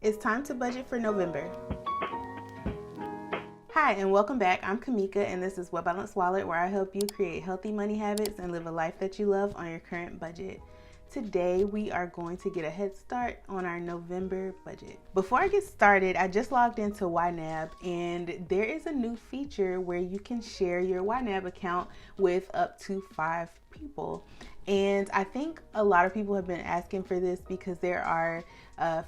It's time to budget for November. Hi, and welcome back. I'm Kamika, and this is What Balanced Wallet, where I help you create healthy money habits and live a life that you love on your current budget. Today, we are going to get a head start on our November budget. Before I get started, I just logged into Ynab, and there is a new feature where you can share your Ynab account with up to 5 people. And I think a lot of people have been asking for this because there are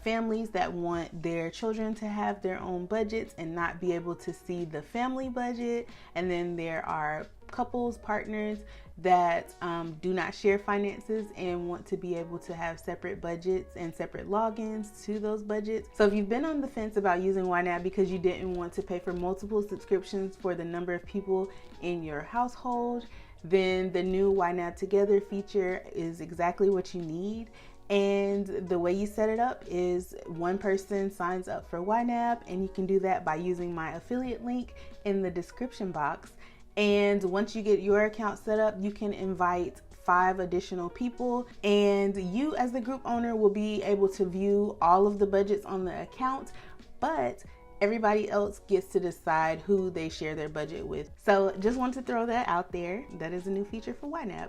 families that want their children to have their own budgets and not be able to see the family budget. And then there are couples, partners that do not share finances and want to be able to have separate budgets and separate logins to those budgets. So if you've been on the fence about using Ynab because you didn't want to pay for multiple subscriptions for the number of people in your household, then the new Ynab Together feature is exactly what you need. And the way you set it up is one person signs up for Ynab, and you can do that by using my affiliate link in the description box. And once you get your account set up, you can invite 5 additional people, and you as the group owner will be able to view all of the budgets on the account, but everybody else gets to decide who they share their budget with. So just want to throw that out there. That is a new feature for Ynab.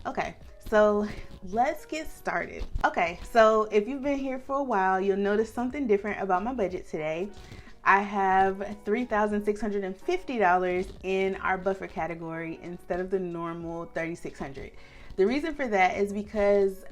Okay, so let's get started. Okay, so if you've been here for a while, you'll notice something different about my budget today. I have $3,650 in our buffer category instead of the normal $3,600. The reason for that is because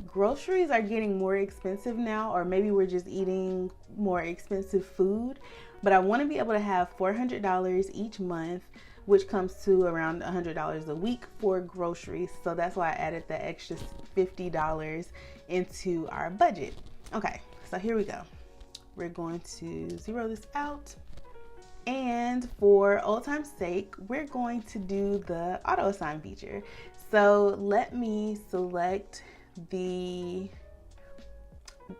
groceries are getting more expensive now, or maybe we're just eating more expensive food, but I want to be able to have $400 each month, which comes to around $100 a week for groceries. So that's why I added the extra $50 into our budget. Okay, so here we go. We're going to zero this out. And for old time's sake, we're going to do the auto assign feature. So let me select the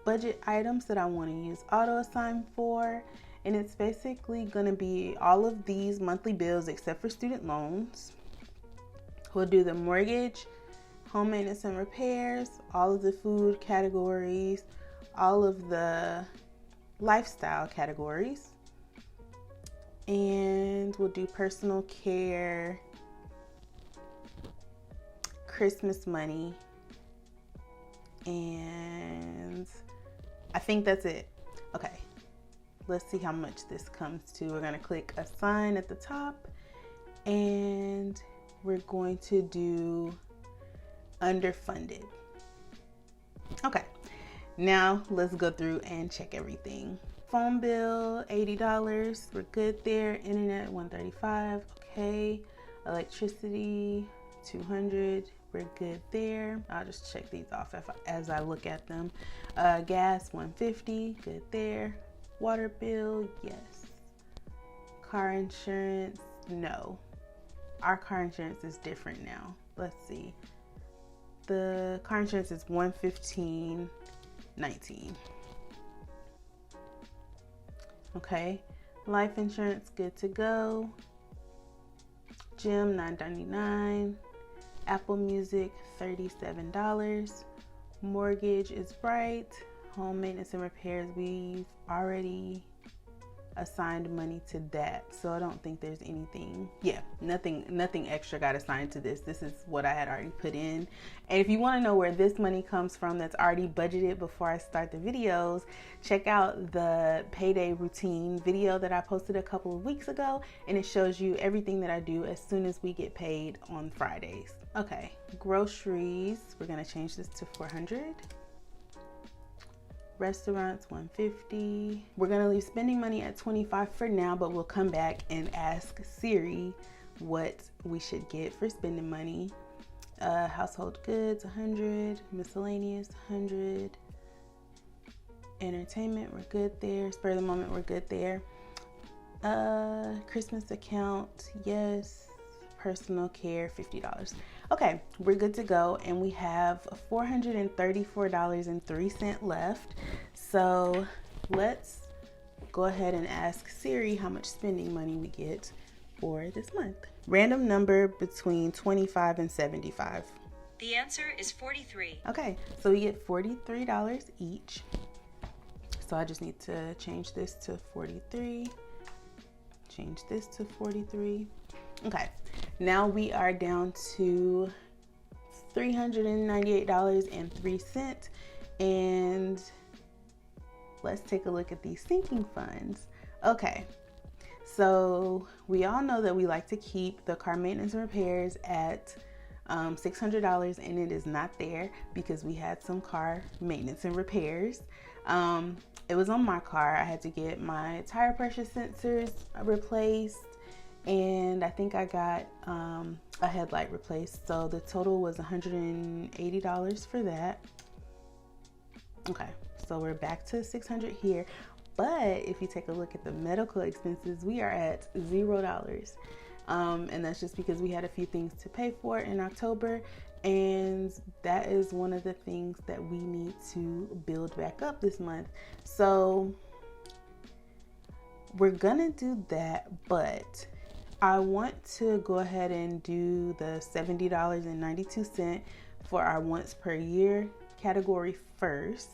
budget items that I want to use auto assign for, and it's basically going to be all of these monthly bills except for student loans. We'll do the mortgage, home maintenance and repairs, all of the food categories, all of the lifestyle categories, and we'll do personal care, Christmas money, and I think that's it. Okay, let's see how much this comes to. We're going to click assign at the top, and we're going to do underfunded. Okay, now let's go through and check everything. Phone bill $80, we're good there. Internet $135, okay. Electricity $200, we're good there. I'll just check these off as I look at them. Gas $150, good there. Water bill, yes. Car insurance, no. Our car insurance is different now. Let's see. The car insurance is $115.19. Okay. Life insurance, good to go. Gym $9.99. Apple Music $37. Mortgage is right. Home maintenance and repairs, we've already assigned money to that, so I don't think there's anything. Yeah, nothing extra got assigned to this. This is what I had already put in. And if you want to know where this money comes from that's already budgeted before I start the videos, check out the payday routine video that I posted a couple of weeks ago, and it shows you everything that I do as soon as we get paid on Fridays. Okay, groceries, we're gonna change this to $400. Restaurants $150. We're gonna leave spending money at $25 for now, but we'll come back and ask Siri what we should get for spending money. Household goods $100. Miscellaneous $100. Entertainment, we're good there. Spur of the moment, we're good there. Christmas account, yes. Personal care $50. Okay, we're good to go, and we have $434.03 left. So let's go ahead and ask Siri how much spending money we get for this month. Random number between 25 and 75. The answer is 43. Okay, so we get $43 each. So I just need to change this to 43. Change this to 43. Okay, now we are down to $398.03. And let's take a look at these sinking funds. Okay, so we all know that we like to keep the car maintenance and repairs at $600, and it is not there because we had some car maintenance and repairs. It was on my car. I had to get my tire pressure sensors replaced, and I think I got a headlight replaced. So the total was $180 for that. Okay, so we're back to 600 here. But if you take a look at the medical expenses, we are at $0. And that's just because we had a few things to pay for in October. And that is one of the things that we need to build back up this month. So we're gonna do that, but I want to go ahead and do the $70.92 for our once per year category first,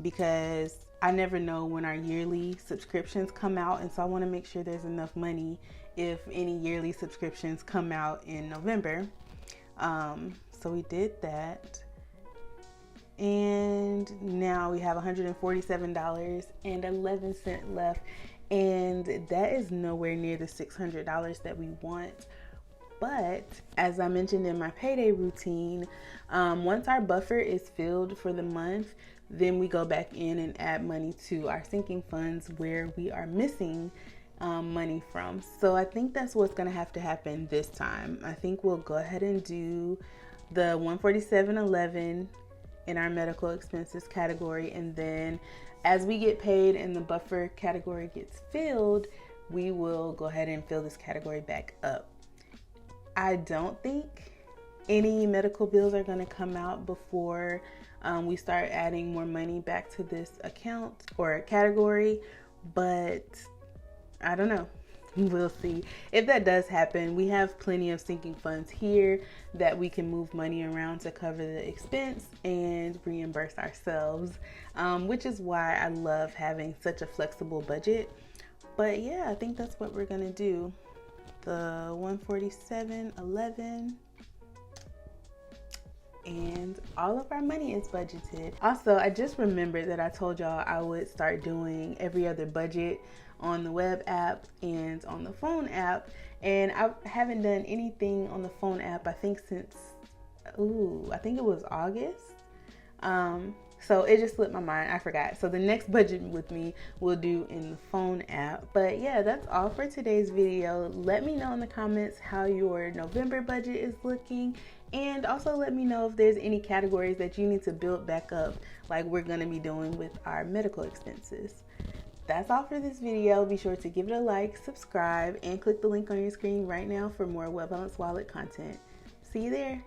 because I never know when our yearly subscriptions come out, and so I want to make sure there's enough money if any yearly subscriptions come out in November. So we did that, and now we have $147.11 left, and that is nowhere near the $600 that we want. But as I mentioned in my payday routine, once our buffer is filled for the month, then we go back in and add money to our sinking funds where we are missing money from. So I think that's what's going to have to happen this time. I think we'll go ahead and do the $147.11 in our medical expenses category, and then as we get paid and the buffer category gets filled, we will go ahead and fill this category back up. I don't think any medical bills are going to come out before we start adding more money back to this account or category, but I don't know. We'll see. If that does happen, we have plenty of sinking funds here that we can move money around to cover the expense and reimburse ourselves, which is why I love having such a flexible budget. But yeah, I think that's what we're going to do. The $147.11, and all of our money is budgeted. Also, I just remembered that I told y'all I would start doing every other budget on the web app and on the phone app, and I haven't done anything on the phone app I think since I think it was August. So it just slipped my mind. I forgot. So the next budget with me we'll do in the phone app. But yeah, that's all for today's video. Let me know in the comments how your November budget is looking. And also let me know if there's any categories that you need to build back up, like we're going to be doing with our medical expenses. That's all for this video. Be sure to give it a like, subscribe, and click the link on your screen right now for more Well Balanced Wallet content. See you there.